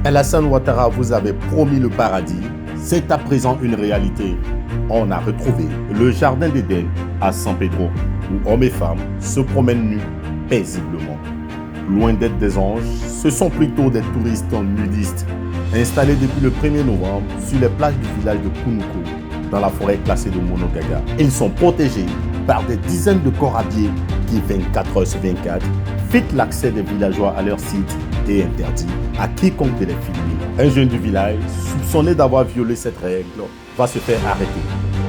Alassane Ouattara vous avait promis le paradis, c'est à présent une réalité. On a retrouvé le jardin d'Éden à San Pedro, où hommes et femmes se promènent nus paisiblement. Loin d'être des anges, ce sont plutôt des touristes nudistes, installés depuis le 1er novembre sur les plages du village de Kounoukou, dans la forêt classée de Monogaga. Ils sont protégés par des dizaines de corps habillés qui, 24 heures sur 24, fitent l'accès des villageois à leur site et interdit à quiconque de les filmer. Un jeune du village, soupçonné d'avoir violé cette règle, va se faire arrêter,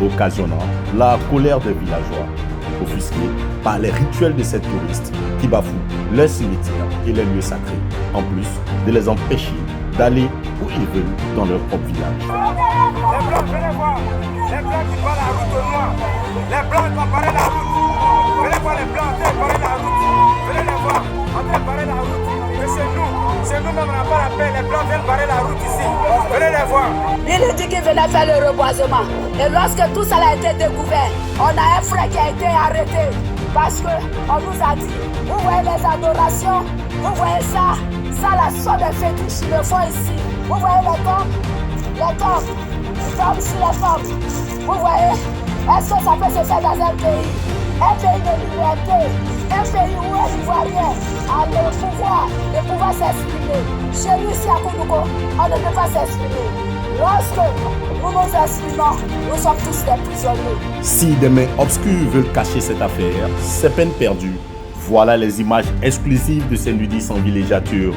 occasionnant la colère des villageois, offusqués par les rituels de ces touristes qui bafouent leurs cimetières et les lieux sacrés, en plus de les empêcher d'aller où ils veulent dans leur propre village. Les blancs, venez voir, les blancs qui parlent la route au noir, les blancs qui vont barrer la route. Venez voir les blancs en train de barrer la route. Venez les voir en train de barrer la route. Mais c'est nous-mêmes, on n'a pas la paix. Les blancs viennent barrer la route ici. Venez les voir. Il dit qu'il venait faire le reboisement. Et lorsque tout ça a été découvert, on a un frère qui a été arrêté. Parce qu'on nous a dit, vous voyez les adorations, vous voyez ça là sont des fétiches, ils le font ici. Vous voyez les tombes sur les tombes. Vous voyez, est-ce que ça peut se faire dans un pays de liberté, un pays où les Ivoiriens ont le pouvoir s'exprimer. Chez nous, ici à Kounoukou, on ne peut pas s'exprimer. Lorsque nous nous exprimons, nous sommes tous des prisonniers. Si des mains obscures veulent cacher cette affaire, c'est peine perdue. Voilà les images exclusives de ces nudistes en villégiature.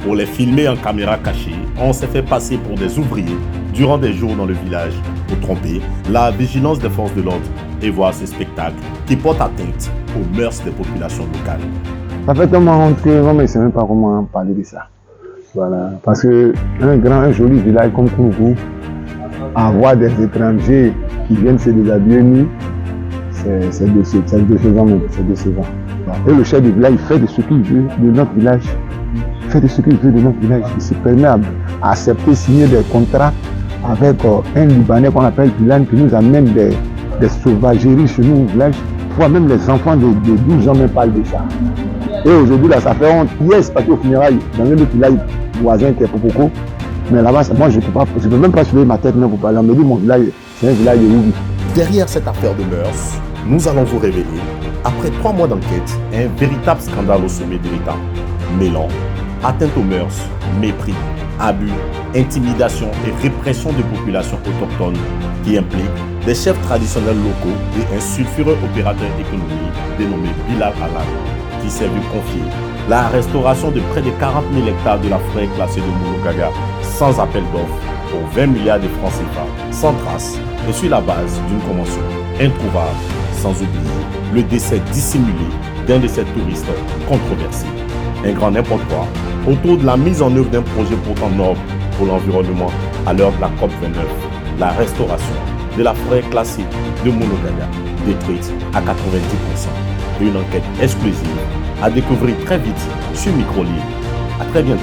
Pour les filmer en caméra cachée, on s'est fait passer pour des ouvriers durant des jours dans le village pour tromper la vigilance des forces de l'ordre et voir ce spectacle qui porte atteinte aux mœurs des populations locales. Ça fait tellement honte que on ne sait même pas comment parler de ça. Voilà. Parce qu'un joli village comme Kounoukou, avoir des étrangers qui viennent se déshabiller nus, c'est décevant. Et le chef du village, il fait de ce qu'il veut de notre village. Il fait de ce qu'il veut de notre village. Il se permet à accepter, signer des contrats avec un Libanais qu'on appelle Bilal, qui nous amène des sauvageries chez nous au village. Parfois même les enfants de 12 ans me parlent de ça. Et aujourd'hui, là, ça fait honte. Hier, c'est parti au funérailles dans un autre village voisin qui est Popoko. Mais là-bas, moi, je ne peux même pas soulever ma tête même pour parler. On me dit mon village, c'est un village de Oubi. Derrière cette affaire de mœurs, nous allons vous révéler, après 3 mois d'enquête, un véritable scandale au sommet de l'État. Mêlant atteinte aux mœurs, mépris, abus, intimidation et répression de populations autochtones qui impliquent des chefs traditionnels locaux et un sulfureux opérateur économique dénommé Bilal Alal, qui s'est vu confier la restauration de près de 40 000 hectares de la forêt classée de Monogaga sans appel d'offres pour 20 milliards de francs CFA, sans trace et sur la base d'une convention introuvable, sans oublier le décès dissimulé d'un de ces touristes controversés. Un grand n'importe quoi autour de la mise en œuvre d'un projet pourtant noble pour l'environnement à l'heure de la COP29, la restauration de la forêt classée de Monogaga, détruite à 90%. Et une enquête exclusive à découvrir très vite sur Microlib. À très bientôt.